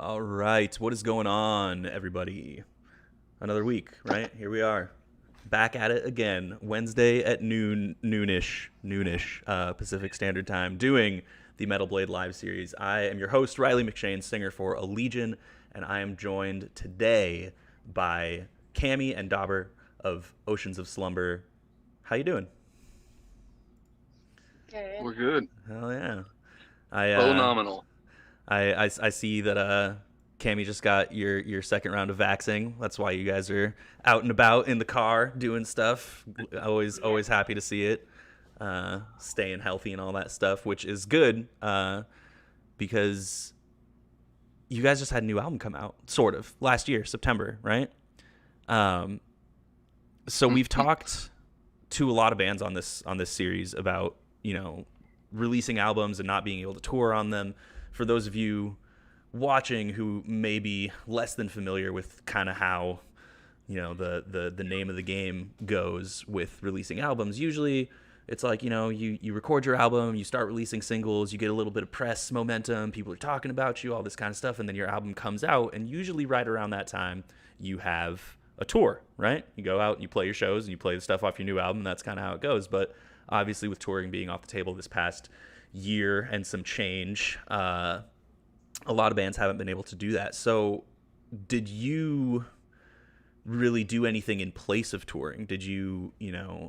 All right, what is going on, everybody? Another week, right? Here we are, back at it again. Wednesday at noonish, Pacific Standard Time, doing the Metal Blade live series. I am your host, Riley McShane, singer for Allegiant, and I am joined today by Cammie and Dobber of Oceans of Slumber. How you doing? Good. We're good. Hell yeah! I Phenomenal. I see that Cammie just got your second round of vaxing. That's why you guys are out and about in the car doing stuff. Always happy to see it. Staying healthy and all that stuff, which is good because you guys just had a new album come out, sort of, last year, September, right? So we've talked to a lot of bands on this series about, releasing albums and not being able to tour on them. For those of you watching who may be less than familiar with kind of how, the name of the game goes with releasing albums, usually it's like, you record your album, you start releasing singles, you get a little bit of press momentum, people are talking about you, all this kind of stuff, and then your album comes out, and usually right around that time, you have a tour, right? You go out and you play your shows and you play the stuff off your new album, and that's kind of how it goes. But obviously with touring being off the table this past year and some change, a lot of bands haven't been able to do that. So did you really do anything in place of touring? Did you,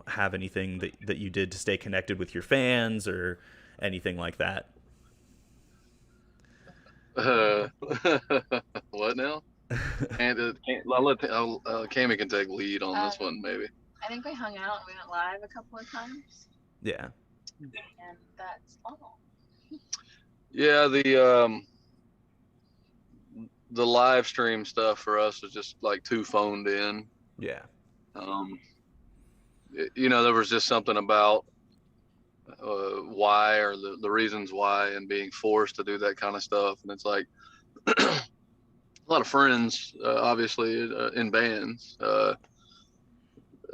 have anything that you did to stay connected with your fans or anything like that? Uh, what now? Cammie can take lead on this one, maybe. I think we hung out and we went live a couple of times, Yeah. and that's all. Yeah, the live stream stuff for us was just like too phoned in. Yeah. There was just something about why, or the reasons why, and being forced to do that kind of stuff. And it's like a lot of friends, obviously, in bands.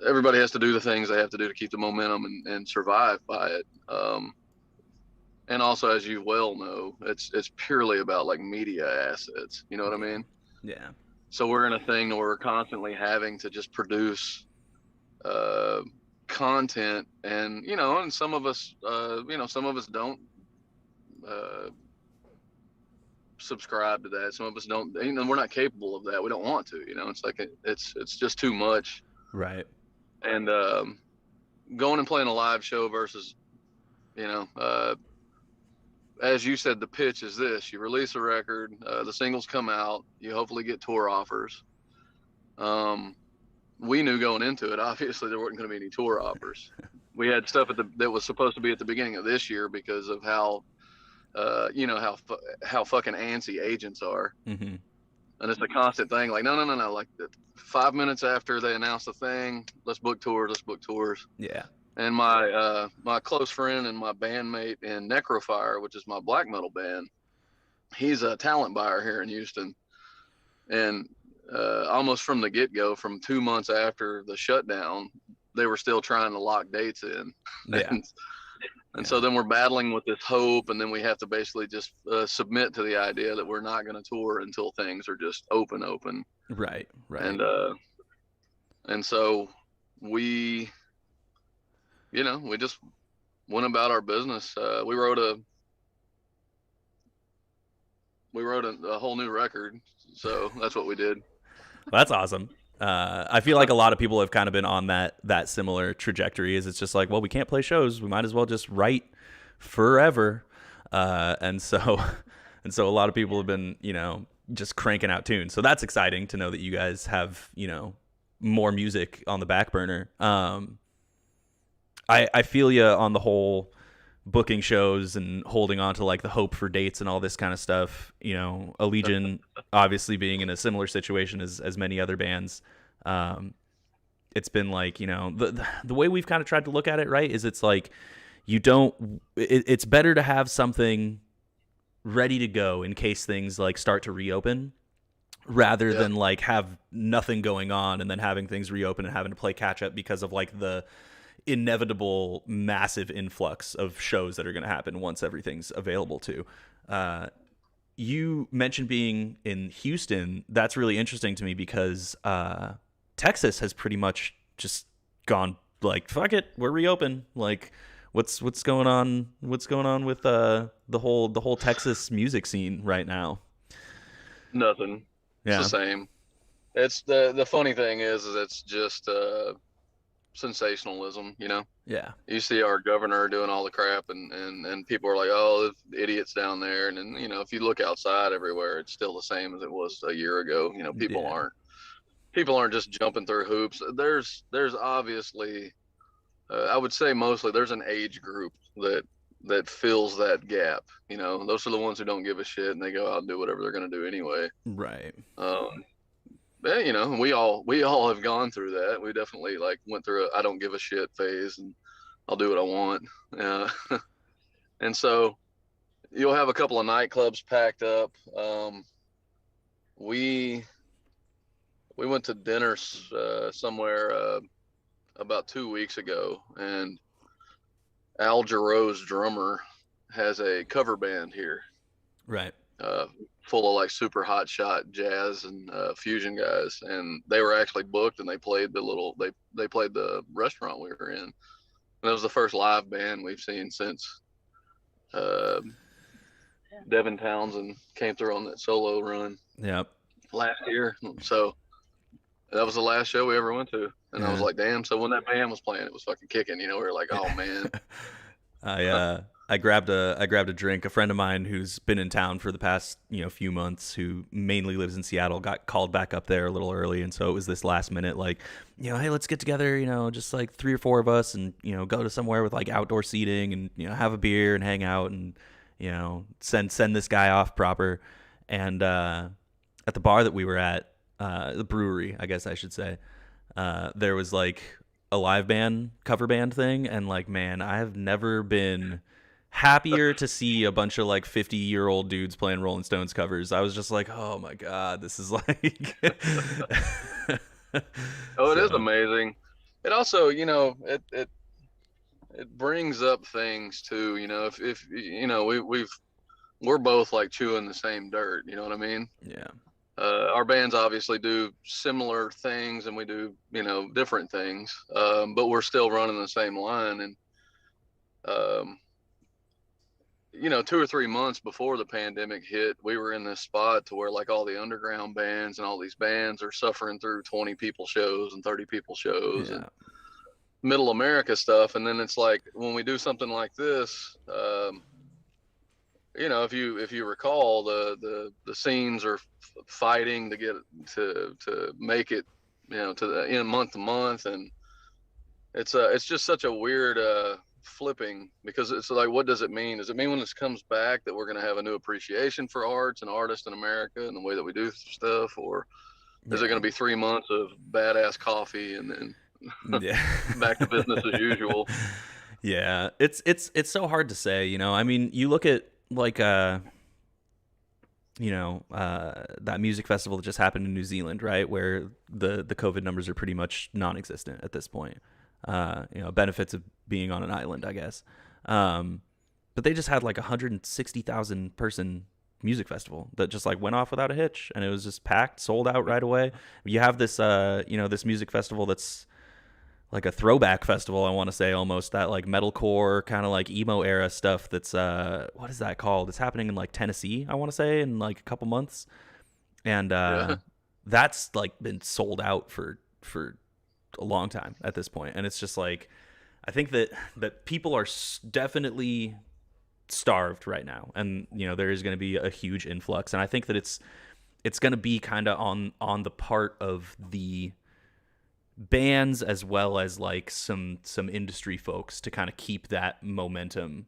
Everybody has to do the things they have to do to keep the momentum and survive by it. And also, as you well know, it's purely about like media assets. You know what I mean? Yeah. So we're in a thing where we're constantly having to just produce content, and and some of us, some of us don't subscribe to that. Some of us don't. We're not capable of that. We don't want to. It's like it's just too much. Right. And going and playing a live show versus, as you said, the pitch is this: you release a record, the singles come out, you hopefully get tour offers. We knew going into it, obviously there weren't going to be any tour offers. We had stuff that was supposed to be at the beginning of this year because of how, how fucking antsy agents are. Mm-hmm. And it's a constant thing. Like, no. Like 5 minutes after they announce the thing, let's book tours. Yeah. And my close friend and my bandmate in Necrofire, which is my black metal band, he's a talent buyer here in Houston. And almost from the get-go, from 2 months after the shutdown, they were still trying to lock dates in. Yeah. And so then we're battling with this hope, and then we have to basically just submit to the idea that we're not going to tour until things are just open. Right. And so we just went about our business. We wrote a whole new record, so that's what we did. That's awesome. I feel like a lot of people have kind of been on that similar trajectory. Is it's just like, well, we can't play shows, we might as well just write forever. And so a lot of people have been, just cranking out tunes. So that's exciting to know that you guys have, more music on the back burner. I feel you on the whole booking shows and holding on to like the hope for dates and all this kind of stuff. Allegiant obviously being in a similar situation as many other bands. It's been like, the way we've kind of tried to look at it, right, is it's like it's better to have something ready to go in case things like start to reopen, rather than like have nothing going on and then having things reopen and having to play catch up because of like the inevitable massive influx of shows that are going to happen once everything's available to. you mentioned being in Houston. That's really interesting to me because Texas has pretty much just gone like, fuck it, we're reopen. Like, what's going on? What's going on with the whole Texas music scene right now? Nothing. It's Yeah. the same. It's the funny thing is it's just sensationalism, you know. Yeah. You see our governor doing all the crap, and people are like, oh, the idiots down there, and then, you know, if you look outside everywhere, it's still the same as it was a year ago. You know, people aren't just jumping through hoops. There's obviously, I would say mostly, there's an age group that fills that gap. You know, those are the ones who don't give a shit, and they go out and do whatever they're going to do anyway. Right. But, you know, we all have gone through that. We definitely like went through a I don't give a shit phase, and I'll do what I want. And so you'll have a couple of nightclubs packed up. We went to dinner somewhere about 2 weeks ago, and Al Jarreau's drummer has a cover band here. Right. Full of like super hot shot jazz and fusion guys, and they were actually booked, and they played they played the restaurant we were in. And that was the first live band we've seen since Devin Townsend came through on that solo run last year. So that was the last show we ever went to, and I was like, damn. So when that band was playing, it was fucking kicking, you know. We were like, oh man. I grabbed a drink. A friend of mine who's been in town for the past, few months, who mainly lives in Seattle, got called back up there a little early, and so it was this last minute, like, hey, let's get together, just like 3 or 4 of us, and go to somewhere with like outdoor seating, and have a beer and hang out, and send this guy off proper. And at the bar that we were at, the brewery, I guess I should say, there was like a live band, cover band thing, and like, man, I have never been happier to see a bunch of like 50-year-old dudes playing Rolling Stones covers. I was just like, oh my god, this is like oh, it is amazing. It also, it brings up things too, if we're both like chewing the same dirt, you know what I mean? Yeah. Our bands obviously do similar things, and we do, different things, but we're still running the same line. And 2 or 3 months before the pandemic hit, we were in this spot to where like all the underground bands and all these bands are suffering through 20 people shows and 30 people shows and middle America stuff. And then it's like, when we do something like this, if you recall, the scenes are fighting to get to make it, to the end month to month. And it's just such a weird, flipping, because it's like, what does it mean? Does it mean when this comes back that we're going to have a new appreciation for arts and artists in America and the way that we do stuff, or is it going to be 3 months of badass coffee and then back to business as usual? Yeah, it's so hard to say. I mean, you look at like that music festival that just happened in New Zealand, right, where the COVID numbers are pretty much non-existent at this point. Benefits of being on an island, I guess. But they just had like 160,000 person music festival that just like went off without a hitch, and it was just packed, sold out right away. You have this, this music festival that's like a throwback festival, I want to say, almost, that like metalcore kind of like emo era stuff. That's what is that called? It's happening in like Tennessee, I want to say, in like a couple months, and that's like been sold out for a long time at this point. And it's just like, I think that people are definitely starved right now, and there is going to be a huge influx, and I think that it's going to be kind of on the part of the bands as well as like some industry folks to kind of keep that momentum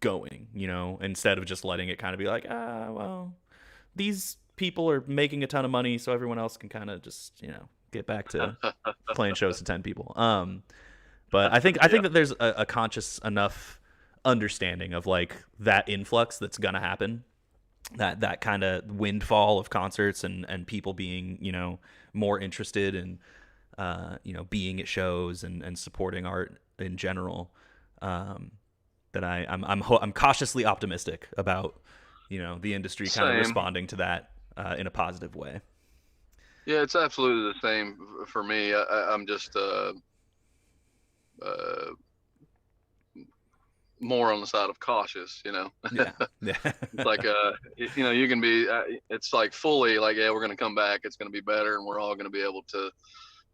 going, instead of just letting it kind of be like, well, these people are making a ton of money, so everyone else can kind of just get back to playing shows to 10 people. But I think that there's a conscious enough understanding of like that influx that's gonna happen, that kind of windfall of concerts and people being more interested in being at shows and supporting art in general, that I'm cautiously optimistic about the industry kind of Same. responding to that in a positive way. Yeah, it's absolutely the same for me. I'm just more on the side of cautious, Yeah. Yeah. It's like you can be it's like fully like, yeah, we're going to come back, it's going to be better, and we're all going to be able to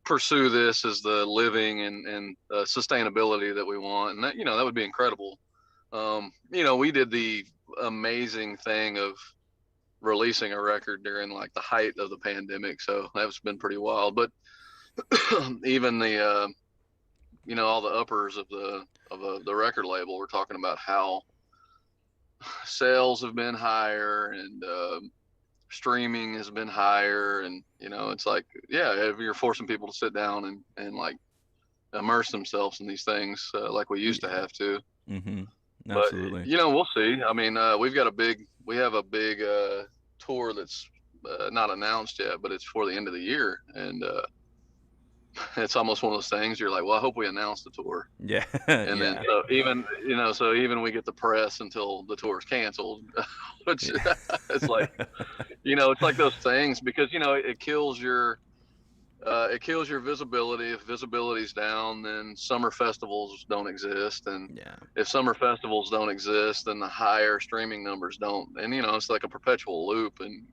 pursue this as the living and sustainability that we want, and that would be incredible. We did the amazing thing of releasing a record during like the height of the pandemic, so that's been pretty wild. But even the all the uppers of the record label were talking about how sales have been higher and streaming has been higher, and it's like, yeah, if you're forcing people to sit down and like immerse themselves in these things like we used to have to. Mm-hmm. Absolutely. But we'll see. I mean, we have a big tour that's not announced yet, but it's for the end of the year, and it's almost one of those things you're like, well, I hope we announce the tour. Yeah. And yeah. then so even we get the press until the tour is canceled, which it's like, it's like those things, because it kills your visibility. If visibility's down, then summer festivals don't exist, and if summer festivals don't exist, then the higher streaming numbers don't, and it's like a perpetual loop, and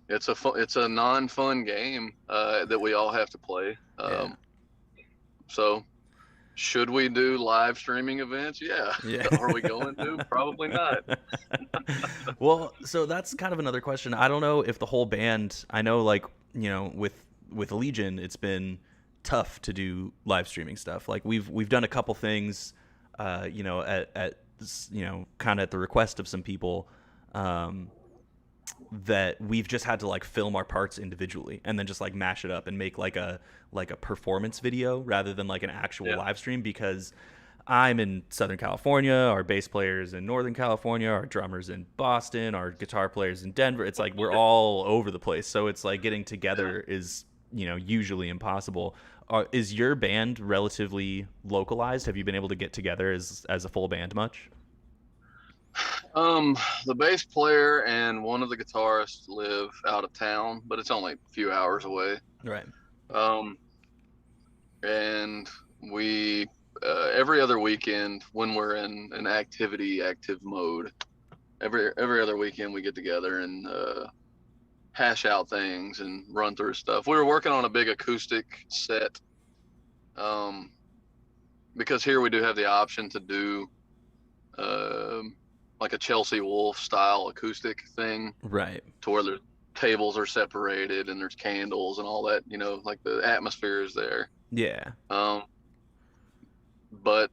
it's a non-fun game that we all have to play. So should we do live streaming events? Yeah. Are we going to? Probably not. Well, so that's kind of another question. I don't know if the whole band, I know like, with Legion, it's been tough to do live streaming stuff. Like we've done a couple things, at kind of at the request of some people, that we've just had to like film our parts individually and then just like mash it up and make like a performance video rather than like an actual live stream, because I'm in Southern California, our bass players in Northern California, our drummers in Boston, our guitar players in Denver. It's like we're all over the place. So it's like getting together is, usually impossible. Is your band relatively localized? Have you been able to get together as a full band much? The bass player and one of the guitarists live out of town, but it's only a few hours away. Right. And we every other weekend when we're in an active mode, every other weekend we get together and hash out things and run through stuff. We were working on a big acoustic set, because here we do have the option to do like a Chelsea Wolf style acoustic thing, right? To where the tables are separated and there's candles and all that, like the atmosphere is there. Yeah. But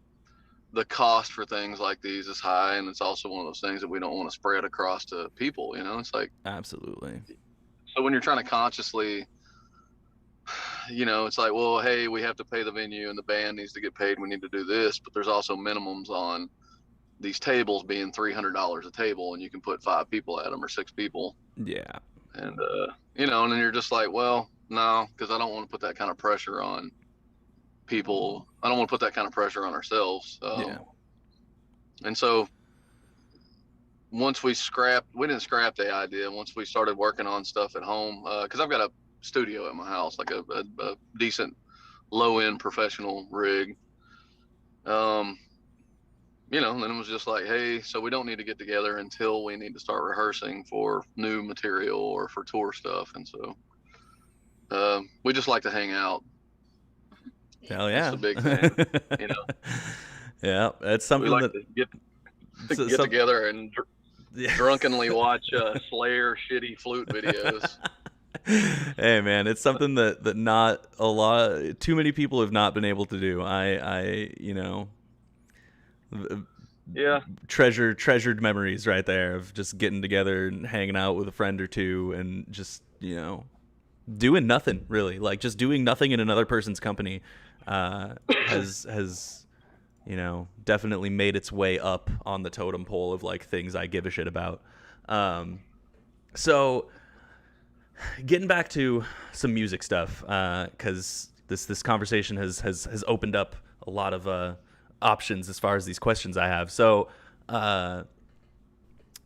the cost for things like these is high, and it's also one of those things that we don't want to spread across to people. It's like, absolutely. So when you're trying to consciously, it's like, well, hey, we have to pay the venue and the band needs to get paid. We need to do this, but there's also minimums on these tables being $300 a table, and you can put 5 people at them or 6 people. Yeah. And, and then you're just like, well, no, because I don't want to put that kind of pressure on people. I don't want to put that kind of pressure on ourselves. And so once we didn't scrap the idea. Once we started working on stuff at home, because I've got a studio at my house, like a decent low-end professional rig. And then it was just like, hey, so we don't need to get together until we need to start rehearsing for new material or for tour stuff. And so we just like to hang out. Hell yeah. That's the big thing, Yeah, it's something we like that to get together and drunkenly watch Slayer shitty flute videos. Hey man, it's something that not a lot, too many people have not been able to do. Treasured memories right there of just getting together and hanging out with a friend or two and just doing nothing really, like just doing nothing in another person's company has definitely made its way up on the totem pole of like things I give a shit about. So getting back to some music stuff, because this conversation has opened up a lot of options as far as these questions I have. So,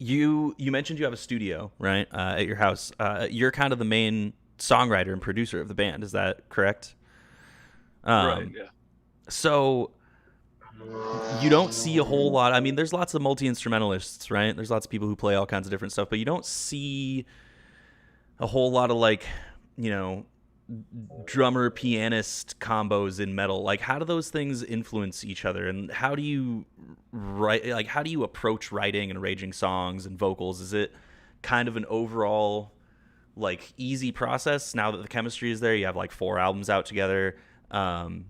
You mentioned you have a studio, right, at your house. You're kind of the main songwriter and producer of the band. Is that correct? Right. Um, Yeah. so you don't see a whole lot. I mean, there's lots of multi instrumentalists, right? There's lots of people who play all kinds of different stuff, but you don't see a whole lot of like, you know, drummer pianist combos in metal. Like, how do those things influence each other, and how do you write? Like, how do you approach writing and arranging songs and vocals? Is it kind of an overall like easy process now that the chemistry is there? You have like 4 albums out together. Um,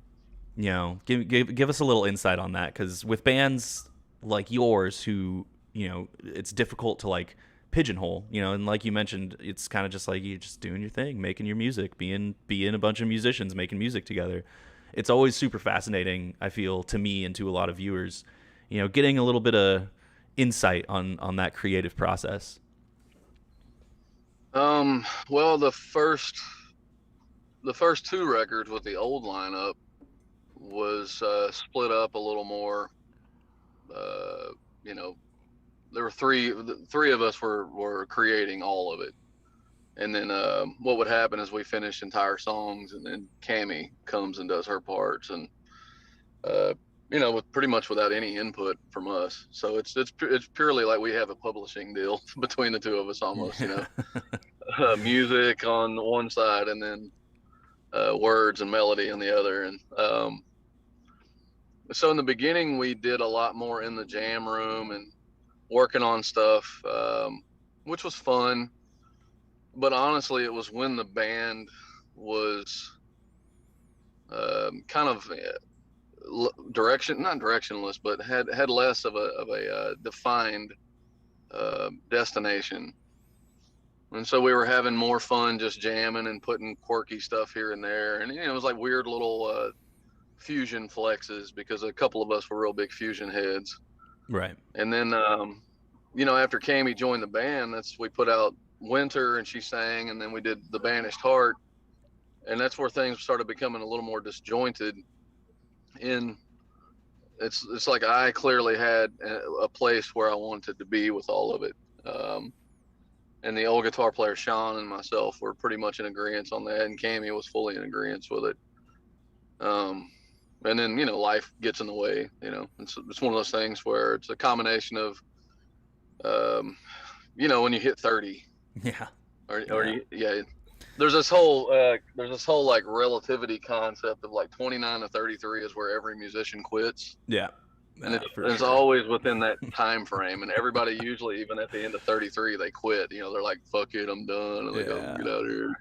you know, give us a little insight on that, because with bands like yours, who, you know, it's difficult to like pigeonhole, you know, and like you mentioned, it's kind of just like you just doing your thing, making your music, being a bunch of musicians making music together. It's always super fascinating, I feel, to me and to a lot of viewers, you know, getting a little bit of insight on that creative process. Well, the first 2 records with the old lineup was split up a little more. Uh, you know, there were three of us were creating all of it, and then what would happen is we finish entire songs, and then Cammie comes and does her parts, and uh, you know, with pretty much without any input from us. So it's purely like we have a publishing deal between the two of us almost. You know, music on one side, and then words and melody on the other, and so in the beginning we did a lot more in the jam room and working on stuff, which was fun. But honestly, it was when the band was kind of not directionless, but had less of a defined destination. And so we were having more fun just jamming and putting quirky stuff here and there. And, you know, it was like weird little fusion flexes, because a couple of us were real big fusion heads. Right. And then, you know, after Cammie joined the band, we put out Winter and she sang, and then we did The Banished Heart. And that's where things started becoming a little more disjointed. It's like I clearly had a place where I wanted to be with all of it. And the old guitar player, Sean, and myself were pretty much in agreement on that. And Cammie was fully in agreement with it. And then, you know, life gets in the way, you know. It's one of those things where it's a combination of, you know, when you hit 30, Yeah. yeah, there's this whole like relativity concept of like 29 to 33 is where every musician quits. Yeah. And it's always within that time frame, and everybody usually, even at the end of 33, they quit. You know, they're like, "Fuck it, I'm done," and they go, "Get out of here.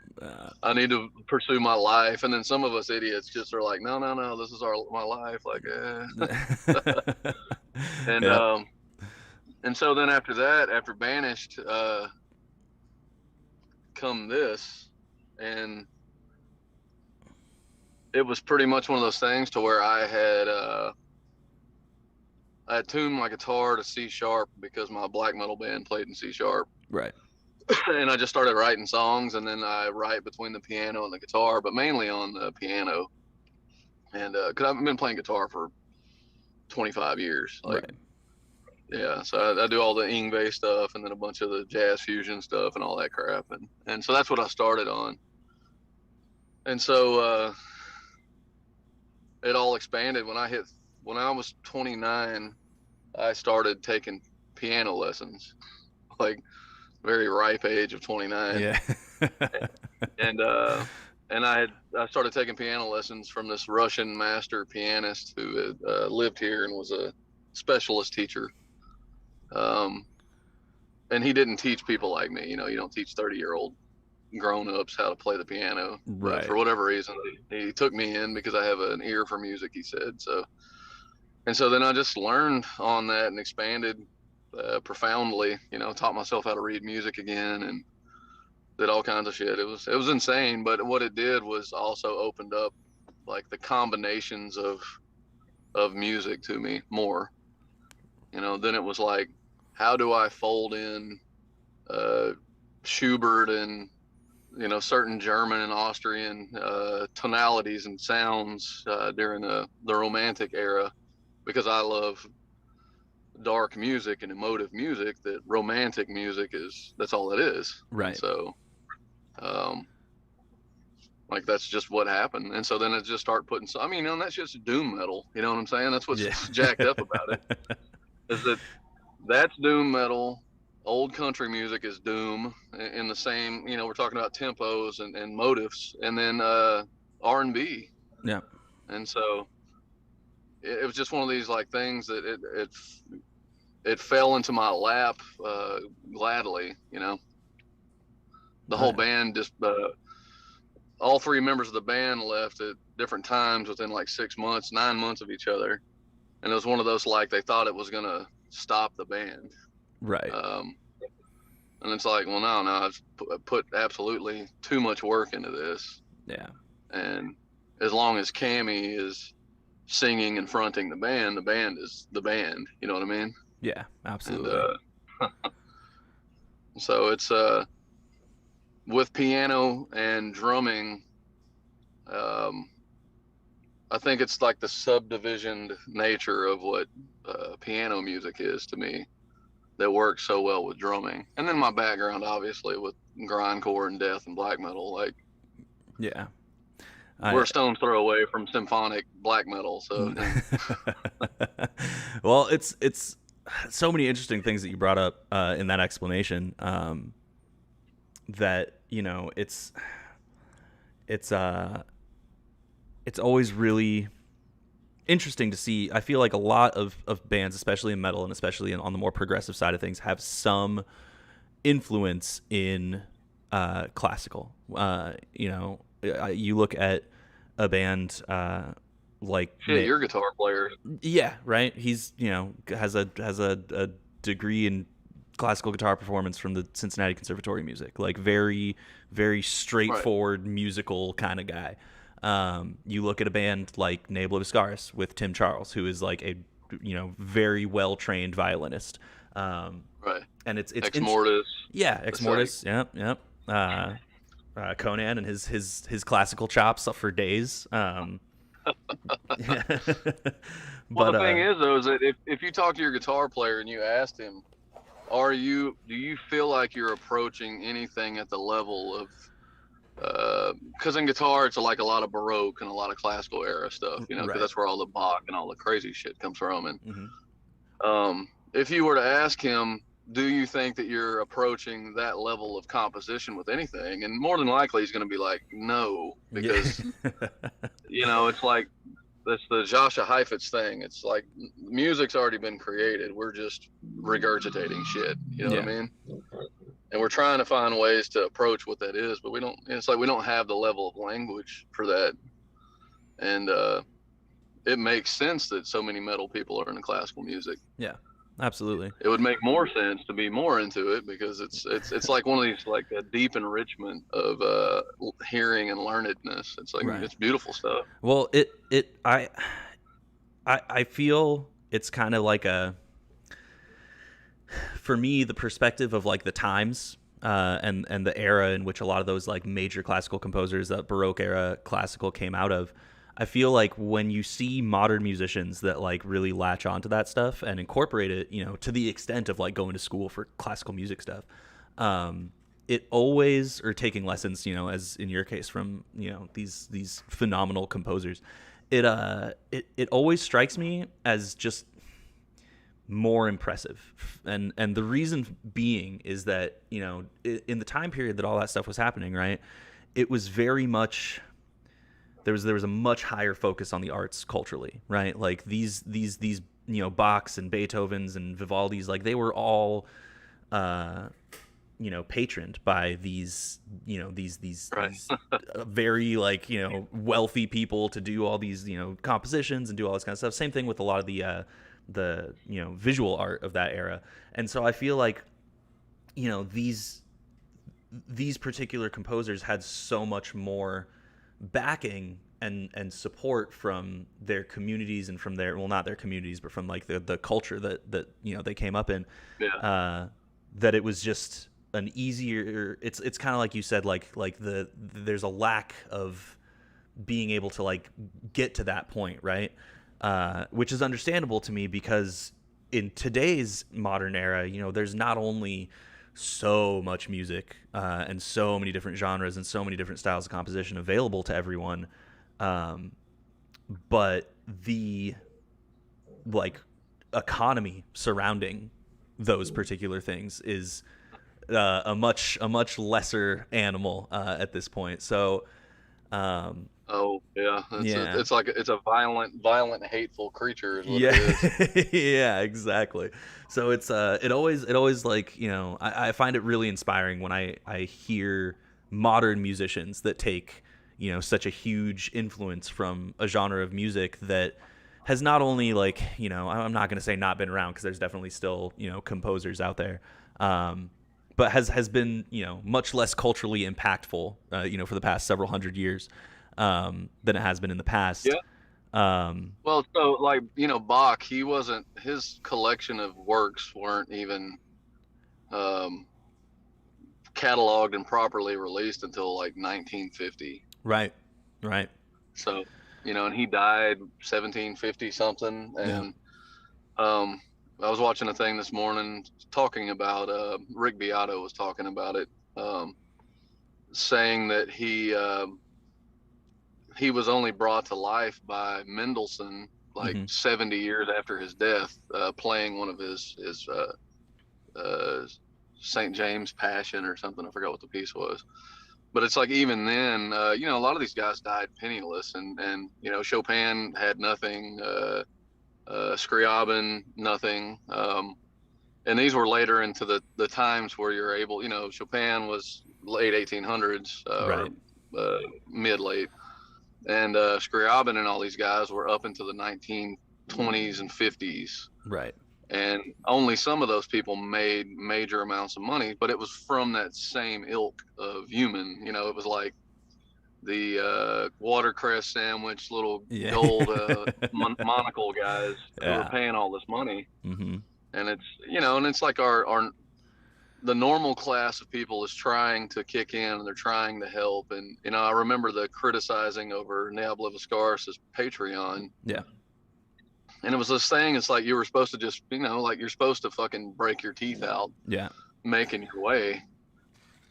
I need to pursue my life." And then some of us idiots just are like, "No, this is my life." Like, and yeah. And so then after that, after Banished, come this, and it was pretty much one of those things to where I had tuned my guitar to C sharp because my black metal band played in C sharp. Right. And I just started writing songs, and then I write between the piano and the guitar, but mainly on the piano. And because I've been playing guitar for 25 years. Like, right. Yeah, so I do all the Yngwie stuff, and then a bunch of the jazz fusion stuff and all that crap. And so that's what I started on. And so it all expanded when I was 29. I started taking piano lessons, like very ripe age of 29. Yeah. and I started taking piano lessons from this Russian master pianist who had lived here and was a specialist teacher. And he didn't teach people like me. You know, you don't teach 30-year-old grown-ups how to play the piano. Right. But for whatever reason, he took me in because I have an ear for music, he said. So then I just learned on that and expanded profoundly, you know, taught myself how to read music again and did all kinds of shit. It was insane, but what it did was also opened up like the combinations of music to me more. You know, then it was like, how do I fold in Schubert and, you know, certain German and Austrian tonalities and sounds during the Romantic era, because I love dark music and emotive music, that romantic music that's all it is. Right. And so, like, that's just what happened. And so then it just start putting, I mean, and that's just doom metal. You know what I'm saying? That's what's jacked up about it, is that's doom metal. Old country music is doom in the same, we're talking about tempos and motives, and then R&B. Yeah. And so it was just one of these like things that it fell into my lap gladly. The whole band just all three members of the band left at different times within like 9 months of each other, and it was one of those, like, they thought it was gonna stop the band. Right. And it's like, well, no, I've put absolutely too much work into this. Yeah. And as long as Cammie is singing and fronting the band is the band. You know what I mean? Yeah, absolutely. And, so it's with piano and drumming. I think it's like the subdivisioned nature of what piano music is to me that works so well with drumming. And then my background, obviously, with grindcore and death and black metal, like, yeah, we're a stone's throw away from symphonic black metal. So, well, it's so many interesting things that you brought up in that explanation. That it's always really interesting to see. I feel like a lot of bands, especially in metal and especially on the more progressive side of things, have some influence in classical. You look at a band like your guitar player. Yeah, right. He's has a degree in classical guitar performance from the Cincinnati Conservatory Music. Like, very, very straightforward musical kind of guy. You look at a band like Nabla Viscaris with Tim Charles, who is like a very well trained violinist. Right. And it's Ex Mortis. Yeah, Ex Mortis. Yep. Conan and his classical chops for days. Well, the thing is, though, is that if you talk to your guitar player and you asked him, do you feel like you're approaching anything at the level of, because in guitar it's like a lot of Baroque and a lot of classical era stuff, because right. That's where all the Bach and all the crazy shit comes from. And mm-hmm. If you were to ask him, do you think that you're approaching that level of composition with anything? And more than likely he's going to be like, no, because it's like, that's the Joshua Heifetz thing. It's like, music's already been created. We're just regurgitating shit. You know what I mean? And we're trying to find ways to approach what that is, but we don't have the level of language for that. And it makes sense that so many metal people are into classical music. Yeah, absolutely. It would make more sense to be more into it, because it's like one of these, like, a deep enrichment of hearing and learnedness. It's like, It's beautiful stuff. Well, I feel it's kind of like for me, the perspective of like the times and the era in which a lot of those like major classical composers, that Baroque era classical, came out of. I feel like when you see modern musicians that like really latch onto that stuff and incorporate it, to the extent of like going to school for classical music stuff, it always, or taking lessons, as in your case from, these phenomenal composers, it always strikes me as just more impressive. And the reason being is that, in the time period that all that stuff was happening, right, it was very much, there was a much higher focus on the arts culturally, right? Like these Bachs and Beethovens and Vivaldis, like they were all patroned by these very like wealthy people to do all these compositions and do all this kind of stuff. Same thing with a lot of the visual art of that era. And so I feel like these particular composers had so much more backing and support from their communities and from their, well, not their communities, but from like the culture that they came up in, that it was just an easier, it's kind of like you said, like there's a lack of being able to like get to that point, right? Which is understandable to me, because in today's modern era, there's not only so much music and so many different genres and so many different styles of composition available to everyone, but the like economy surrounding those particular things is a much lesser animal at this point. So Oh yeah, it's like it's a violent, hateful creature is what it is. Yeah, exactly. So it's it always like, I find it really inspiring when I hear modern musicians that take, such a huge influence from a genre of music that has not only like, I'm not going to say not been around, because there's definitely still, composers out there, but has been, much less culturally impactful, for the past several hundred years than it has been in the past. Yeah. Well, so like, Bach, his collection of works weren't even cataloged and properly released until like 1950. Right. So, and he died 1750 something. And I was watching a thing this morning talking about Rick Beato was talking about it, saying that he was only brought to life by Mendelssohn like 70 years after his death, playing one of his St. James Passion or something. I forgot what the piece was. But it's like, even then, a lot of these guys died penniless, and Chopin had nothing, Scriabin, nothing. And these were later into the times where you're able, Chopin was late 1800s, Right. Mid-late. And Scriabin and all these guys were up into the 1920s and 50s. Right. And only some of those people made major amounts of money, but it was from that same ilk of human. It was like the watercress sandwich, little gold monocle guys who were paying all this money. Mm-hmm. And it's, and it's like the normal class of people is trying to kick in, and they're trying to help. And, I remember the criticizing over Neab Leviskaris' Patreon. Yeah. And it was this thing, it's like you were supposed to just, like you're supposed to fucking break your teeth out. Yeah. Making your way.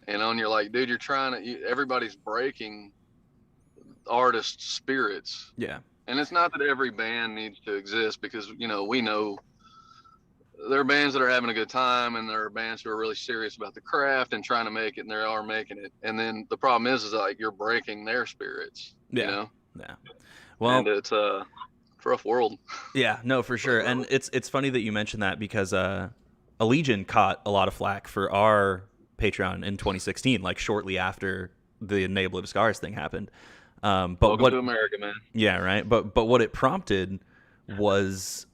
And you're like, dude, you're trying to, everybody's breaking artists' spirits. Yeah. And it's not that every band needs to exist, because, we know there are bands that are having a good time, and there are bands who are really serious about the craft and trying to make it, and they are making it. And then the problem is like you're breaking their spirits. Yeah. Yeah. Well, and it's a rough world. Yeah, no, for sure. And it's funny that you mentioned that, because Allegiant caught a lot of flack for our Patreon in 2016, like shortly after the Neab Leviskaris thing happened. But welcome to America, man. Yeah, right. But what it prompted was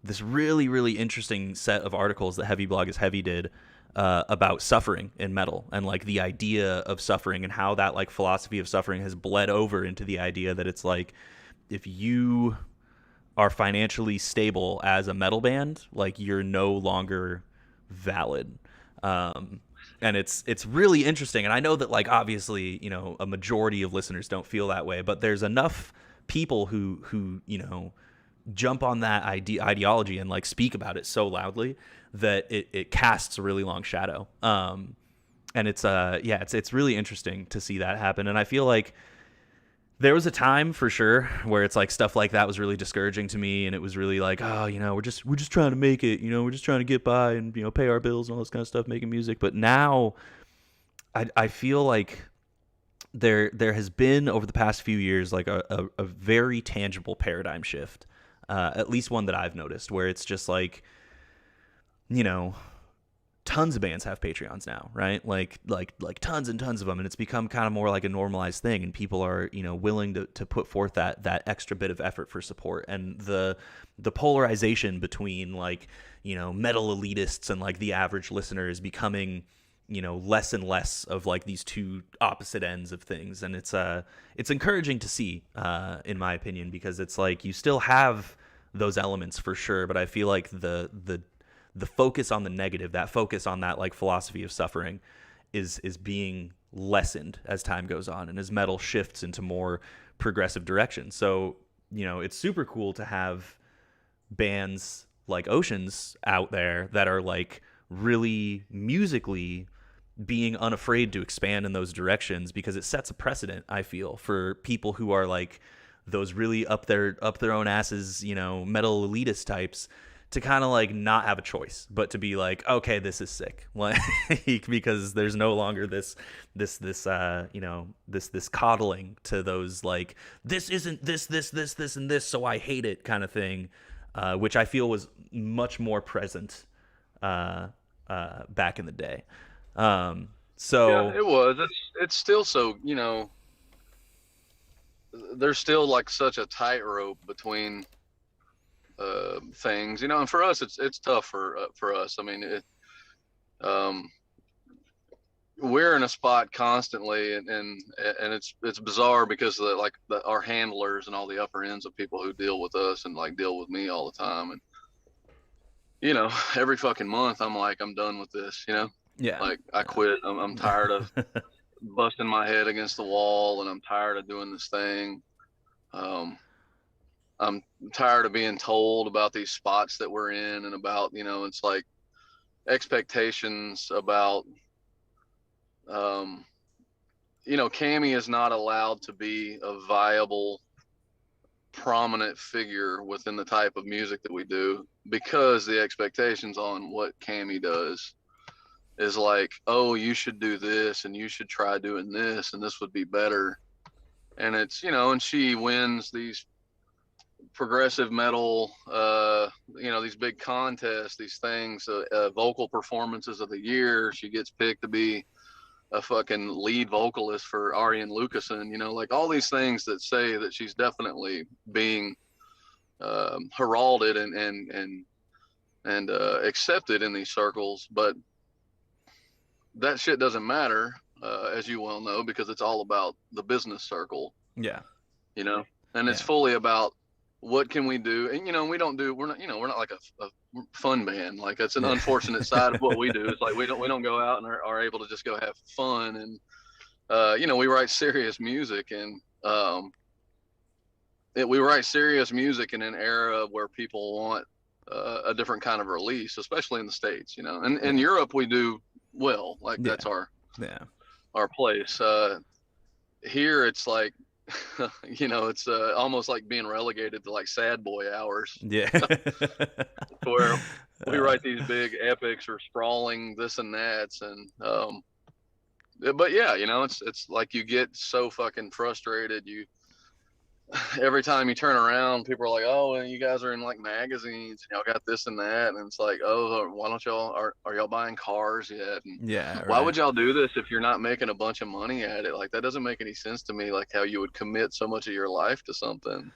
this really, really interesting set of articles that Heavy Blog is Heavy did about suffering in metal, and like the idea of suffering, and how that like philosophy of suffering has bled over into the idea that it's like, if you are financially stable as a metal band, like you're no longer valid. And it's really interesting. And I know that like, obviously, a majority of listeners don't feel that way, but there's enough people who jump on that ideology and like speak about it so loudly that it casts a really long shadow. And it's really interesting to see that happen. And I feel like there was a time for sure where it's like stuff like that was really discouraging to me, and it was really like, oh, we're just trying to make it, we're just trying to get by and pay our bills and all this kind of stuff, making music. But now I feel like there has been, over the past few years, like a very tangible paradigm shift, at least one that I've noticed, where it's just like, tons of bands have Patreons now, right? Like tons and tons of them. And it's become kind of more like a normalized thing, and people are, willing to put forth that extra bit of effort for support. And the polarization between like, metal elitists and like the average listener is becoming, less and less of like these two opposite ends of things. And it's encouraging to see, in my opinion, because it's like you still have those elements for sure, but I feel like the focus on the negative, that focus on that like philosophy of suffering is being lessened as time goes on, and as metal shifts into more progressive direction. So, it's super cool to have bands like Oceans out there that are like really musically being unafraid to expand in those directions, because it sets a precedent, I feel, for people who are like those really up their own asses, you know, metal elitist types, to kind of like not have a choice but to be like, okay, this is sick, like because there's no longer this you know, this coddling to those like, this isn't this and this, so I hate it kind of thing, which I feel was much more present back in the day. So yeah, it was. It's still so, you know, there's still like such a tightrope between things, you know, and for us it's tough for us. I mean, we're in a spot constantly, and it's bizarre because our handlers and all the upper ends of people who deal with us and like deal with me all the time, and you know, every fucking month I'm like, I'm done with this, you know. yeah, Like I quit. I'm tired of busting my head against the wall, and I'm tired of doing this thing. I'm tired of being told about these spots that we're in, and about, you know, it's like expectations about, you know, Cammie is not allowed to be a viable, prominent figure within the type of music that we do, because the expectations on what Cammie does is like, oh, you should do this, and you should try doing this, and this would be better. And it's, you know, and she wins these progressive metal, you know, these big contests, these things, vocal performances of the year. She gets picked to be a fucking lead vocalist for Arian Lucasen, you know, like all these things that say that she's definitely being heralded and accepted in these circles. But that shit doesn't matter, as you well know, because it's all about the business circle. yeah, You know, and it's fully about what can we do. And, you know, we're not, you know, we're not like a fun band. Like, that's an unfortunate side of what we do. It's like, we don't go out and are able to just go have fun. And, you know, we write serious music, and, we write serious music in an era where people want a different kind of release, especially in the States, you know. And in Europe we do well, like that's our place. Here it's like, you know, it's almost like being relegated to like sad boy hours. Yeah. Where we write these big epics or sprawling this and that's, and but yeah, you know, it's like you get so fucking frustrated. Every time you turn around, people are like, oh, well, you guys are in like magazines, and y'all got this and that, and it's like, oh, why don't y'all are y'all buying cars yet? And why would y'all do this if you're not making a bunch of money at it? Like, that doesn't make any sense to me, like how you would commit so much of your life to something.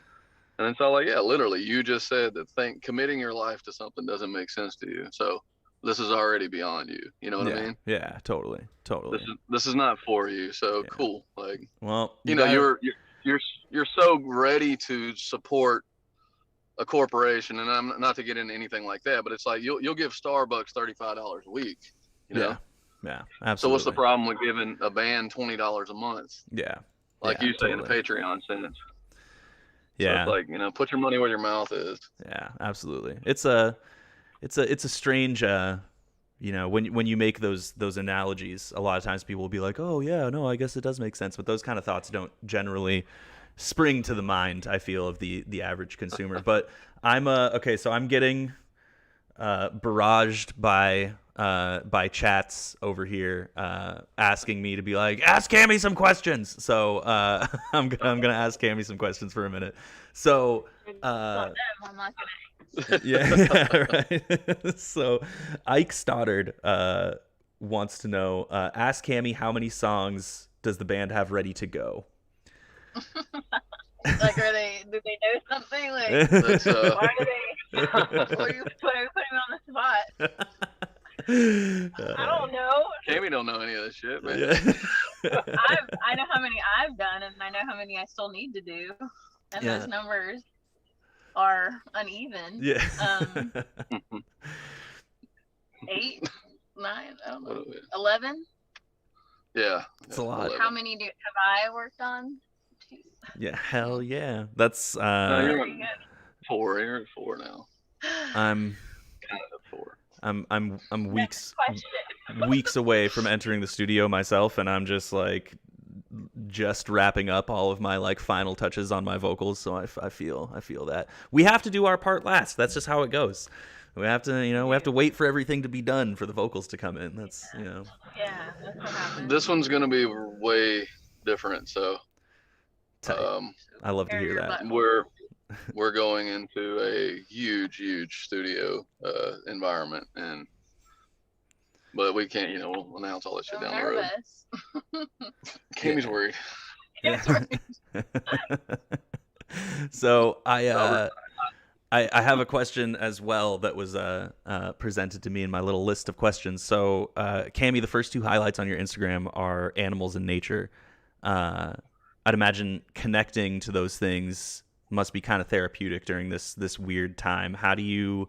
And it's all like, yeah, literally, you just said that committing your life to something doesn't make sense to you, so this is already beyond you. You know what I mean? Yeah, totally. This is not for you. So cool. Like, well, you know, you're so ready to support a corporation, and I'm not to get into anything like that, but it's like you'll give Starbucks $35 a week, you know? Yeah, absolutely. So what's the problem with giving a band $20 a month? Yeah, like you say, in the Patreon sense. Yeah, so it's like, you know, put your money where your mouth is. Yeah, absolutely. It's a strange, you know, when you make those analogies, a lot of times people will be like, oh yeah, no, I guess it does make sense, but those kind of thoughts don't generally spring to the mind, I feel, of the average consumer. But I'm so I'm getting barraged by chats over here asking me to be like, ask Cammie some questions. So I'm gonna ask Cammie some questions for a minute. So I'm not gonna. yeah, right. So Ike Stoddard wants to know, ask Cammie, how many songs does the band have ready to go? Like, do they know something? Like, why do they? Why are you putting me on the spot? I don't know. Cammie don't know any of this shit, man. Yeah. I know how many I've done, and I know how many I still need to do, and those numbers are uneven. Yeah. 8, 9, I don't know. 11. Yeah, it's a lot. 11. How many have I worked on? 2. Yeah, hell yeah. That's no, you're at 4. You're at 4 now. I'm kind of for. I'm Question. weeks away from entering the studio myself, and I'm just like wrapping up all of my like final touches on my vocals. So I feel that we have to do our part last. That's just how it goes. We have to wait for everything to be done for the vocals to come in. That's Yeah, that's what happens. This one's gonna be way different. So I love to hear that. We're going into a huge studio environment, but we can't, we'll announce all that shit down the road. Cammie's worried. So I have a question as well that was presented to me in my little list of questions. So Cammie, the first two highlights on your Instagram are animals and nature. I'd imagine connecting to those things must be kind of therapeutic during this weird time. How do you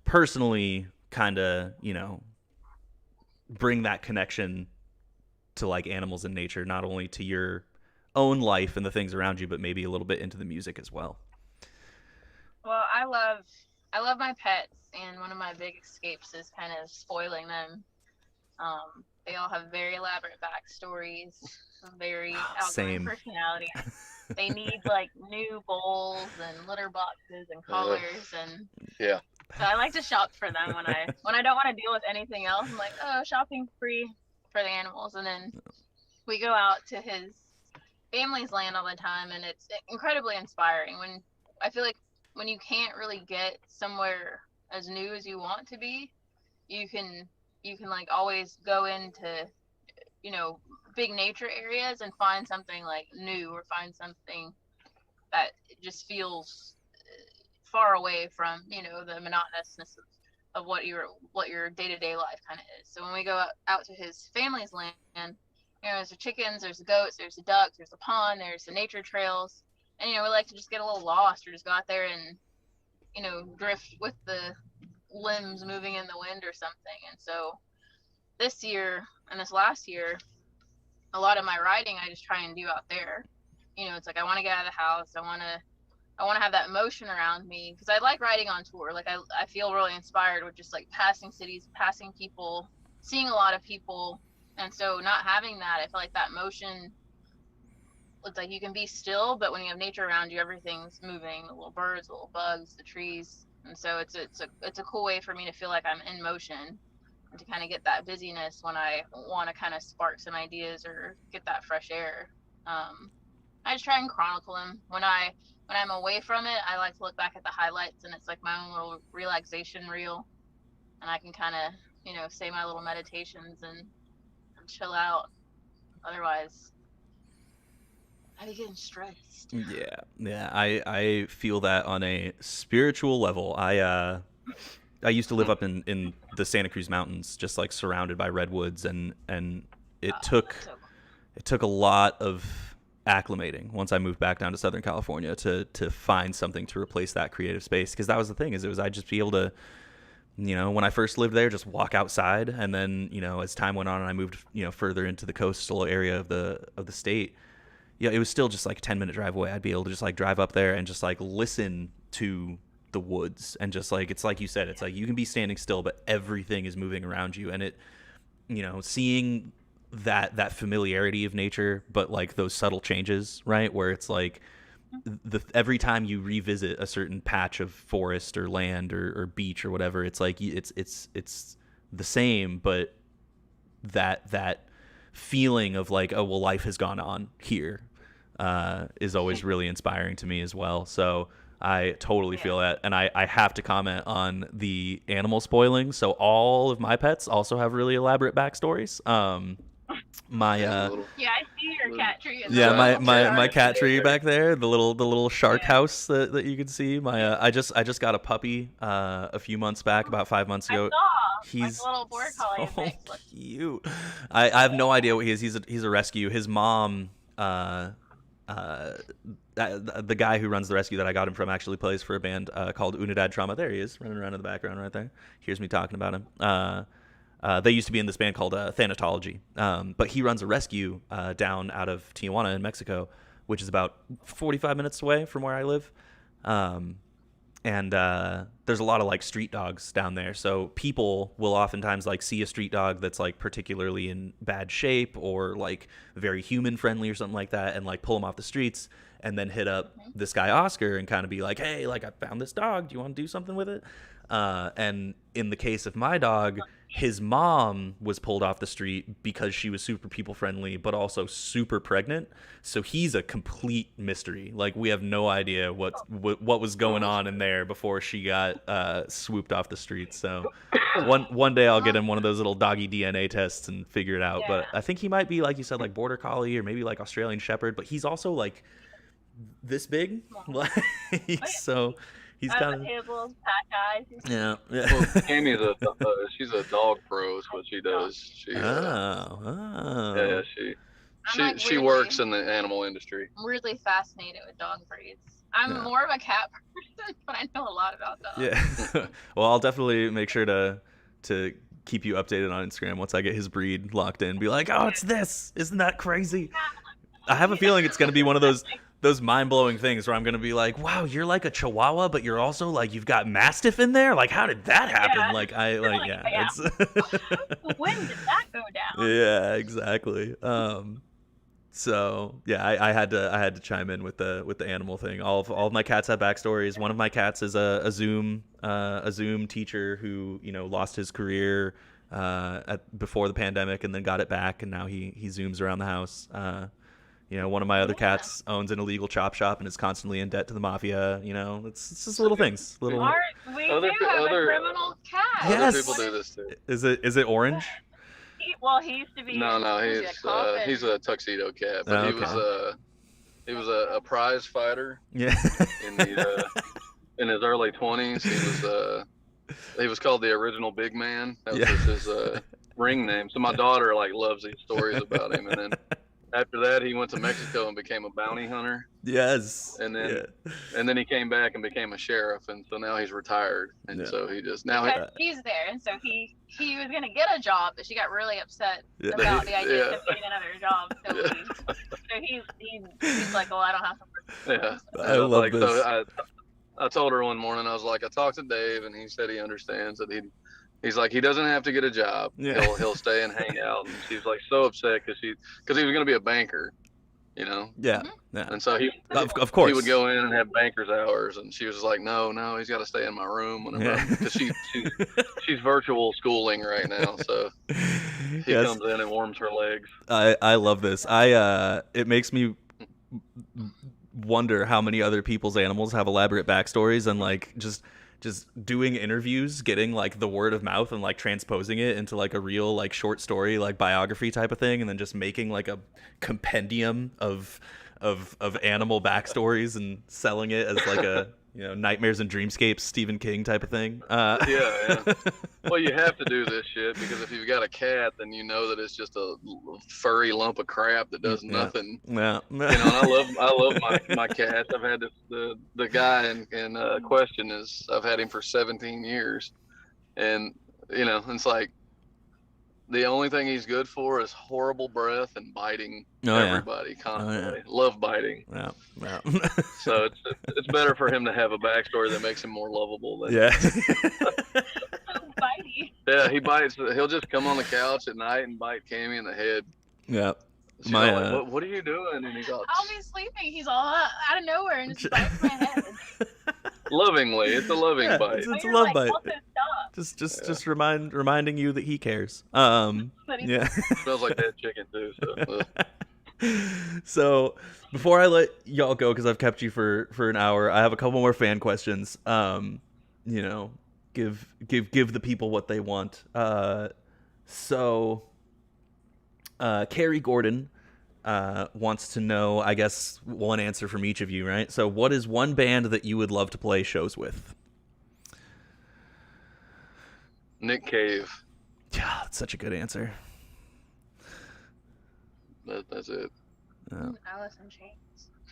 personally kind of, bring that connection to like animals and nature, not only to your own life and the things around you, but maybe a little bit into the music as well? Well, I love my pets, and one of my big escapes is kind of spoiling them. They all have very elaborate backstories, very outgoing personality. They need like new bowls and litter boxes and collars, and yeah. So I like to shop for them when I don't want to deal with anything else. I'm like, oh, shopping free for the animals, and then we go out to his family's land all the time, and it's incredibly inspiring. I feel like when you can't really get somewhere as new as you want to be, you can like always go into big nature areas and find something like new, or find something that just feels far away from the monotonousness of what your day-to-day life kind of is. So when we go out to his family's land, there's the chickens, there's the goats, there's the ducks, there's the pond, there's the nature trails, and we like to just get a little lost, or just go out there and drift with the limbs moving in the wind or something. And so this year and this last year, a lot of my writing I just try and do out there. It's like I want to get out of the house. I want to have that motion around me, because I like riding on tour. Like I feel really inspired with just like passing cities, passing people, seeing a lot of people. And so not having that, I feel like that motion, it's like you can be still, but when you have nature around you, everything's moving, the little birds, the little bugs, the trees. And so it's a cool way for me to feel like I'm in motion, and to kind of get that busyness when I want to kind of spark some ideas or get that fresh air. I just try and chronicle them. When I'm away from it, I like to look back at the highlights, and it's like my own little relaxation reel, and I can kind of say my little meditations and chill out. Otherwise, I'd be getting stressed. Yeah. I feel that on a spiritual level. I used to live up in the Santa Cruz Mountains, just like surrounded by redwoods, and it took a lot of acclimating once I moved back down to Southern California to find something to replace that creative space. Because that was the thing, I'd just be able to, when I first lived there, just walk outside, and then as time went on and I moved further into the coastal area of the state, it was still just like a 10-minute drive away. I'd be able to just like drive up there and just like listen to the woods, and just like, it's like you said, it's like you can be standing still, but everything is moving around you, and it seeing that familiarity of nature, but like those subtle changes, right, where it's like every time you revisit a certain patch of forest or land or beach or whatever, it's like it's the same, but that feeling of like, oh well, life has gone on here is always really inspiring to me as well. So I totally feel that. And I have to comment on the animal spoiling. So all of my pets also have really elaborate backstories. I see your cat tree. My cat tree back there, the little shark house that you can see. I just got a puppy a few months back, about 5 months ago. He's like a little border collie. So cute. I have no idea what he is. He's a rescue. His mom, the guy who runs the rescue that I got him from, actually plays for a band called Unidad Trauma. There he is, running around in the background right there. Here's me talking about him. They used to be in this band called Thanatology, but he runs a rescue down out of Tijuana in Mexico, which is about 45 minutes away from where I live. there's a lot of like street dogs down there. So people will oftentimes like see a street dog that's like particularly in bad shape or like very human friendly or something like that, and like pull him off the streets and then hit up this guy Oscar and kind of be like, hey, like I found this dog. Do you want to do something with it? And in the case of my dog, his mom was pulled off the street because she was super people friendly, but also super pregnant. So he's a complete mystery. Like we have no idea what was going on in there before she got swooped off the street. So one day I'll get him one of those little doggy DNA tests and figure it out. But I think he might be, like you said, like border collie or maybe like Australian shepherd. But he's also like this big. So he's kind of tables, pack eyes. yeah. Well, Cammie's she's a dog pro is what she does. She yeah, she works in the animal industry. I'm really fascinated with dog breeds. I'm more of a cat person, but I know a lot about dogs. Yeah. Well, I'll definitely make sure to keep you updated on Instagram once I get his breed locked in. Be like, oh, it's this. Isn't that crazy? I have a feeling it's gonna be one of those mind-blowing things where I'm going to be like, wow, you're like a Chihuahua, but you're also like, you've got Mastiff in there? Like, how did that happen? Yeah. It's When did that go down? Yeah, exactly. So yeah, I had to chime in with the animal thing. All of my cats have backstories. One of my cats is a Zoom teacher who, lost his career before the pandemic and then got it back, and now he zooms around the house. One of my other cats owns an illegal chop shop and is constantly in debt to the mafia. It's just little things. We do have a criminal cat. Yes. Other people do this too. Is it orange? He used to be. No, he's a tuxedo cat, but he was a prize fighter. Yeah. In his early 20s, he was called the original big man. That was his ring name. So my daughter loves these stories about him, and then. After that, he went to Mexico and became a bounty hunter. Yes. And then he came back and became a sheriff, and so now he's retired. And so he just he's there, and so he was gonna get a job, but she got really upset about the idea of getting another job. So he's like, well, I don't have to work. Yeah, I love this. So I told her one morning, I was like, I talked to Dave, and he said he understands that he's like, he doesn't have to get a job. Yeah. He'll stay and hang out. And she's like so upset because he was going to be a banker, Yeah. Yeah. And so of course he would go in and have banker's hours, and she was like, no, he's got to stay in my room whenever because she's virtual schooling right now. So he comes in and warms her legs. I love this. It makes me wonder how many other people's animals have elaborate backstories and just doing interviews, getting the word of mouth and transposing it into a real short story biography type of thing, and then just making a compendium of animal backstories and selling it as a Nightmares and Dreamscapes Stephen King type of thing. Yeah. Well, you have to do this shit because if you've got a cat, then you know that it's just a furry lump of crap that does nothing. Yeah. And I love my cats. I've had the guy in question I've had him for 17 years, and it's like the only thing he's good for is horrible breath and biting everybody constantly. Love biting. Yeah. So it's better for him to have a backstory that makes him more lovable than bitey. Yeah, he bites. He'll just come on the couch at night and bite Cammie in the head. Yeah. She's like, what are you doing? And he's all, I'll be sleeping. He's all out of nowhere and just bites my head. Lovingly, it's a loving bite. It's a love bite. Just reminding you that he cares. Yeah. Smells like dead chicken too. So before I let y'all go, because I've kept you for an hour, I have a couple more fan questions. Give the people what they want. Carrie Gordon wants to know, I guess, one answer from each of you, right? So what is one band that you would love to play shows with? Nick Cave. Yeah, that's such a good answer. That's it. Alice in Chains.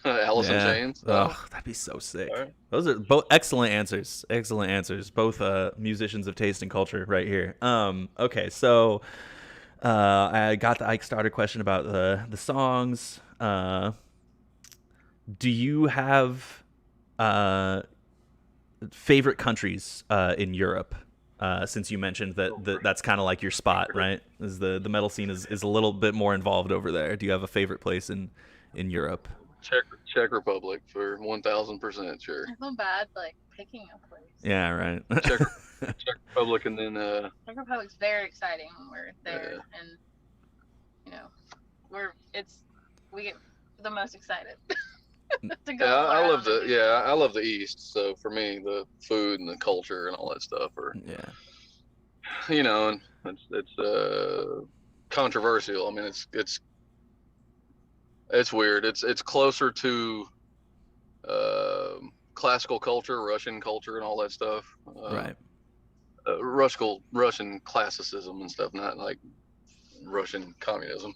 Alice in Chains. Oh, that'd be so sick. Right. Those are both excellent answers. Excellent answers. Both musicians of taste and culture right here. Okay, so I got the Ike starter question about the songs. Do you have favorite countries in Europe. Since you mentioned that's kind of like your spot, right? Is the metal scene is a little bit more involved over there. Do you have a favorite place in Europe? Czech Republic for 1,000% sure. I feel bad like picking a place. Yeah, right. Czech Republic, and then Czech Republic's very exciting when we're there, and you know, we get the most excited to go. I love the East. So for me, the food and the culture and all that stuff are you know, and it's controversial. I mean, it's weird. It's closer to classical culture, Russian culture, and all that stuff. Right. Russian classicism and stuff, not like Russian communism.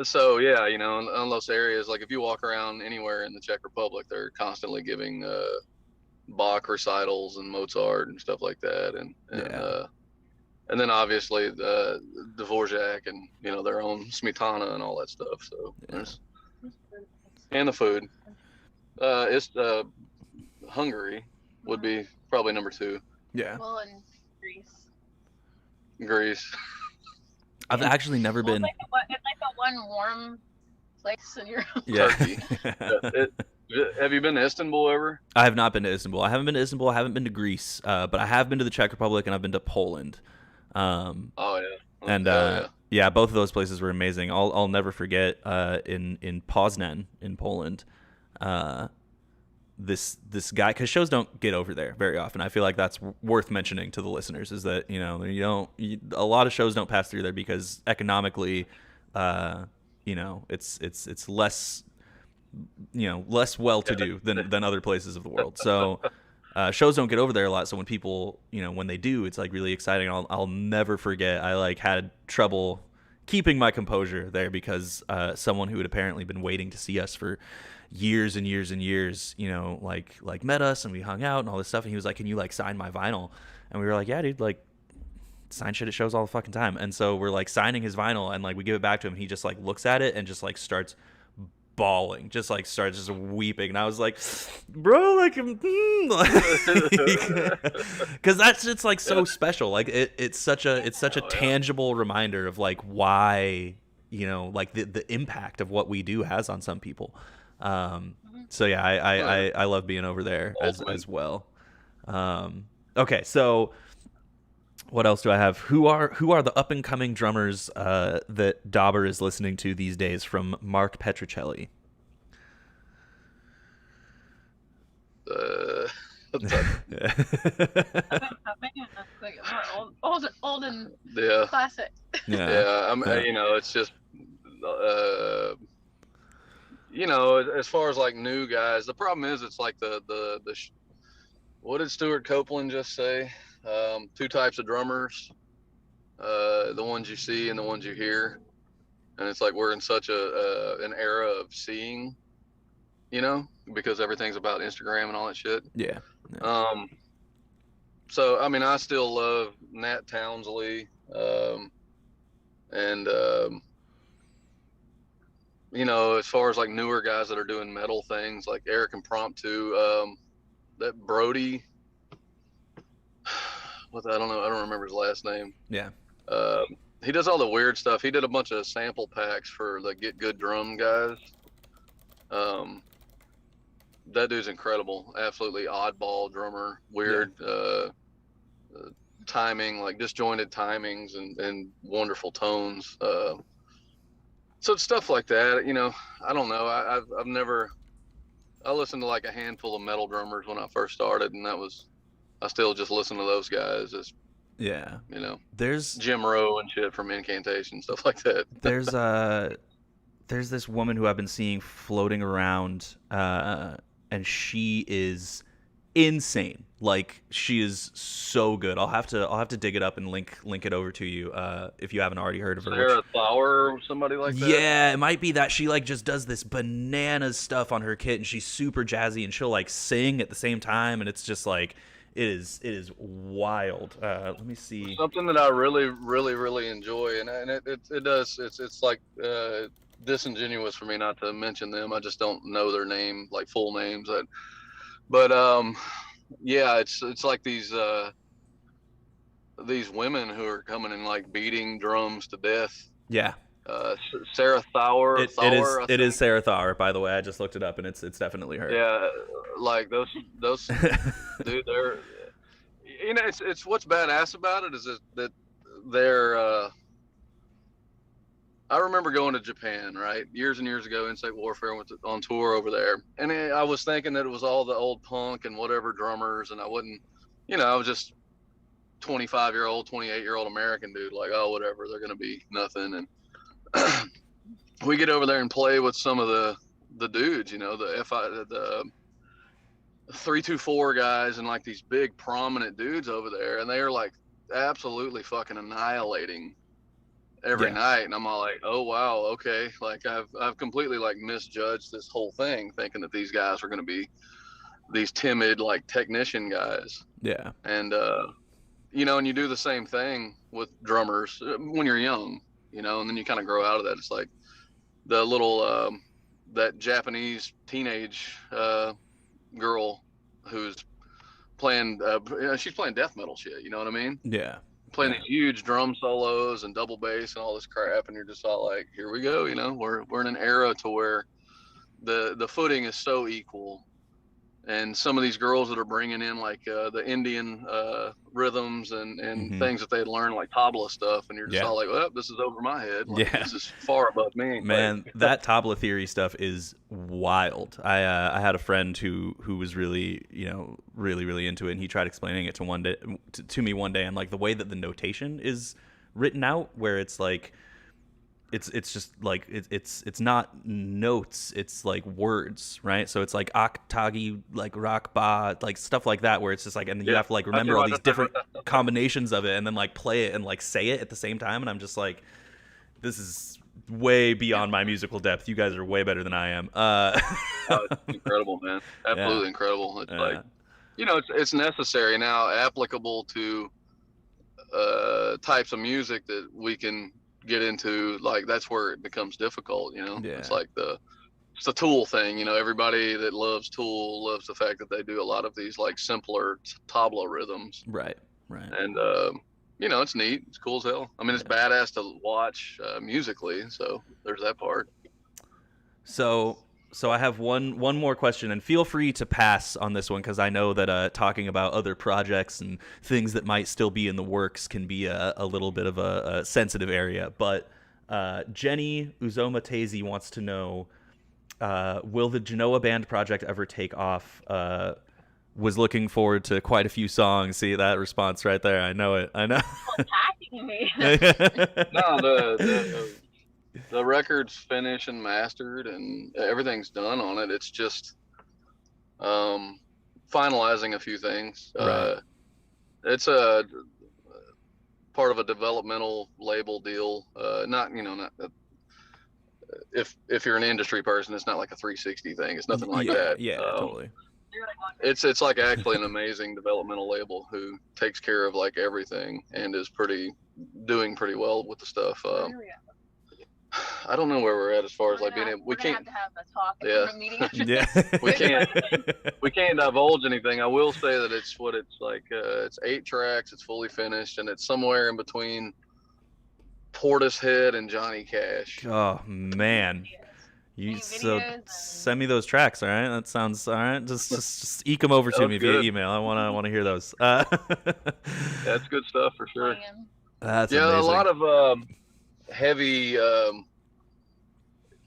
So yeah, you know, in those areas, like if you walk around anywhere in the Czech Republic, they're constantly giving Bach recitals and Mozart and stuff like that, and then obviously the Dvorak and, you know, their own smetana and all that stuff. So and the food. It's Hungary would be probably number 2. Yeah. Well, in Greece. I've actually never been. It's like the one warm place in Europe. Yeah. Turkey. Have you been to Istanbul ever? I have not been to Istanbul. I haven't been to Istanbul. I haven't been to Greece. But I have been to the Czech Republic and I've been to Poland. Oh yeah. And both of those places were amazing. I'll never forget in Poznan in Poland. This guy, because shows don't get over there very often. I feel like that's worth mentioning to the listeners, is that, you know, a lot of shows don't pass through there because economically, you know, it's less, you know, less well-to-do than other places of the world. So shows don't get over there a lot. So when people, you know, when they do, it's like really exciting. I'll never forget. I like had trouble keeping my composure there because someone who had apparently been waiting to see us for years and years and years, you know, like met us and we hung out and all this stuff, and he was like, "Can you like sign my vinyl?" And we were like, "Yeah, dude, like sign shit at shows all the fucking time." And so we're like signing his vinyl and like we give it back to him, and he just like looks at it and just like starts bawling, just weeping, and I was like, "Bro, like, because it's like so special. Like it's such a tangible reminder of like why, you know, like the impact of what we do has on some people." So yeah, I love being over there as well. Okay, so what else do I have? Who are the up and coming drummers that Dobber is listening to these days? From Mark Petricelli. Old and Yeah. classic. Yeah. You know, it's just you know, as far as like new guys, the problem is it's like what did Stuart Copeland just say? 2 types of drummers, the ones you see and the ones you hear. And it's like we're in such an era of seeing, you know, because everything's about Instagram and all that shit. Yeah. So I mean, I still love Nat Townsley, and you know, as far as like newer guys that are doing metal things, like Eric Impromptu, that Brody, I don't remember his last name. Yeah. He does all the weird stuff. He did a bunch of sample packs for the Get Good Drum guys. That dude's incredible. Absolutely oddball drummer. Weird timing, like disjointed timings and wonderful tones. So it's stuff like that. You know, I don't know. I listened to like a handful of metal drummers when I first started, and I still just listen to those guys. It's, yeah. You know, there's Jim Rowe and shit from Incantation, stuff like that. There's this woman who I've been seeing floating around, and she is insane. Like, she is so good. I'll have to dig it up and link it over to you if you haven't already heard of her. Sarah Flower or somebody like that? Yeah, it might be that. She like just does this bananas stuff on her kit, and she's super jazzy, and she'll like sing at the same time, and it's just like it is wild. Let me see. Something that I really, really, really enjoy, and it does. It's like disingenuous for me not to mention them. I just don't know their name, like full names. But yeah, it's like these women who are coming and like beating drums to death. Yeah. Sarah Thauer. It is Sarah Thauer, by the way. I just looked it up, and it's definitely her. Yeah, like those dude, they're, you know, it's what's badass about it is that they're I remember going to Japan, right, years and years ago. Insect Warfare went on tour over there, and I was thinking that it was all the old punk and whatever drummers, and I wouldn't, you know, I was just 25-year-old, 28-year-old American dude, like, oh, whatever, they're gonna be nothing. And we get over there and play with some of the dudes, you know, the 324 guys and like these big prominent dudes over there, and they are like absolutely fucking annihilating every night. And I'm all like, oh wow, okay, like I've completely like misjudged this whole thing, thinking that these guys are going to be these timid like technician guys. Yeah. And you know, and you do the same thing with drummers when you're young, you know, and then you kind of grow out of that. It's like the little that Japanese teenage girl who's playing she's playing death metal shit, you know what I mean? Yeah. Playing these huge drum solos and double bass and all this crap, and you're just all like, here we go, you know, we're in an era to where the footing is so equal. And some of these girls that are bringing in like the Indian rhythms and things that they learned, like tabla stuff, and you're just all like, well, this is over my head. Like, this is far above me. Man, like, that tabla theory stuff is wild. I had a friend who was really, you know, really into it, and he tried explaining it to me one day, and like the way that the notation is written out, where it's like it's just like it's not notes, it's like words, right? So it's like octagi, like rock ba, like stuff like that, where it's just like, and then you have to like remember all these different combinations of it, and then like play it and like say it at the same time. And I'm just like, this is way beyond my musical depth. You guys are way better than I am. Oh, it's incredible, man. Absolutely incredible. It's like, you know, it's necessary now, applicable to types of music that we can get into. Like, that's where it becomes difficult, you know. It's like it's the Tool thing, you know. Everybody that loves Tool loves the fact that they do a lot of these like simpler tabla rhythms, right. And you know, it's neat, it's cool as hell. I mean, it's badass to watch musically, so there's that part. So I have one more question, and feel free to pass on this one, because I know that talking about other projects and things that might still be in the works can be a little bit of a sensitive area. But Jenny Uzomatezi wants to know, will the Genoa Band project ever take off? Was looking forward to quite a few songs. See that response right there? I know it. I know. Attacking me. No, the record's finished and mastered, and everything's done on it. It's just finalizing a few things. Right. It's a part of a developmental label deal. Not if you're an industry person, it's not like a 360 thing. It's nothing like that. Yeah, totally. It's like actually an amazing developmental label who takes care of like everything and is doing pretty well with the stuff. I don't know where we're at as far as like being able. We can't have a talk in the meeting. we can't divulge anything. I will say that it's like. It's 8 tracks. It's fully finished, and it's somewhere in between Portishead and Johnny Cash. Oh man. Send me those tracks, all right? That sounds all right. Just eke them over to me via email. I want to hear those. That's good stuff for sure. That's amazing. A lot of heavy,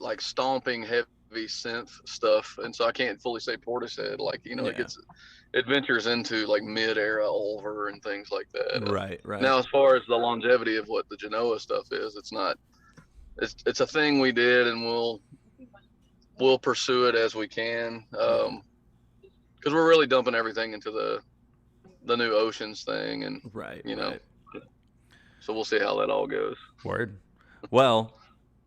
like stomping, heavy synth stuff, and so I can't fully say Portishead. Like, you know, it ventures into like mid-era Ulver and things like that. Right. Now, as far as the longevity of what the Genoa stuff is, it's not. It's a thing we did, and we'll pursue it as we can, because we're really dumping everything into the new Oceans thing, and you know, so we'll see how that all goes. Word. Well,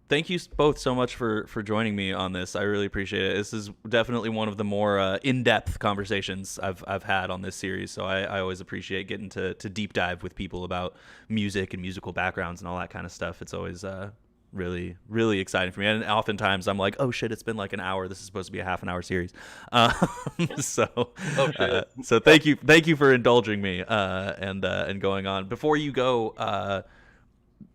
thank you both so much for joining me on this. I really appreciate it. This is definitely one of the more in-depth conversations I've had on this series, so I always appreciate getting to deep dive with people about music and musical backgrounds and all that kind of stuff. It's always really, really exciting for me. And oftentimes I'm like, oh shit, it's been like an hour. This is supposed to be a half an hour series. So thank you for indulging me and going on. Before you go,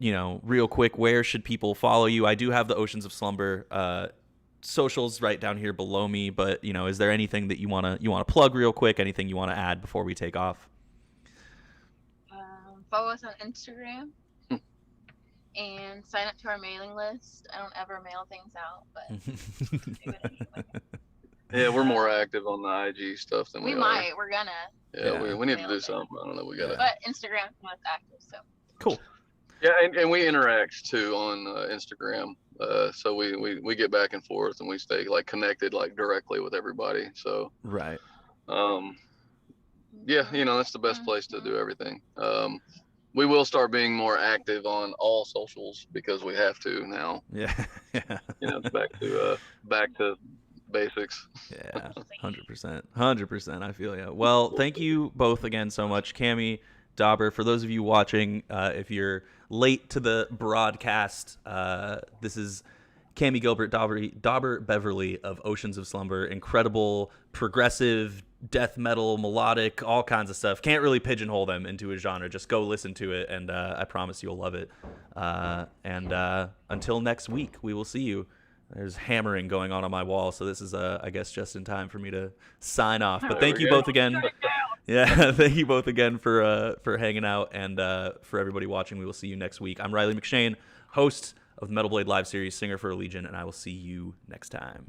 real quick, where should people follow you? I do have the Oceans of Slumber socials right down here below me, but is there anything that you wanna plug real quick? Anything you want to add before we take off? Follow us on Instagram and sign up to our mailing list. I don't ever mail things out, but Yeah, we're more active on the IG stuff than we might. are. We're gonna. Yeah, we need to do something. I don't know. We gotta. But Instagram's the most active, so. Cool. Yeah, and we interact too on Instagram. So we get back and forth and we stay like connected like directly with everybody. So Right. Yeah, that's the best place to do everything. We will start being more active on all socials because we have to now. Yeah. Back to basics. Yeah, 100%. 100%. I feel you. Well, thank you both again so much, Cammie Dobber. For those of you watching, if you're late to the broadcast, this is Cammie Dobber Beverly of Oceans of Slumber. Incredible, progressive, death metal, melodic, all kinds of stuff. Can't really pigeonhole them into a genre. Just go listen to it, and I promise you'll love it. And until next week, we will see you. There's hammering going on my wall, so this is, I guess, just in time for me to sign off. But thank you both again. Yeah, thank you both again for hanging out, and for everybody watching. We will see you next week. I'm Riley McShane, host of the Metal Blade Live series, singer for Allegiant, and I will see you next time.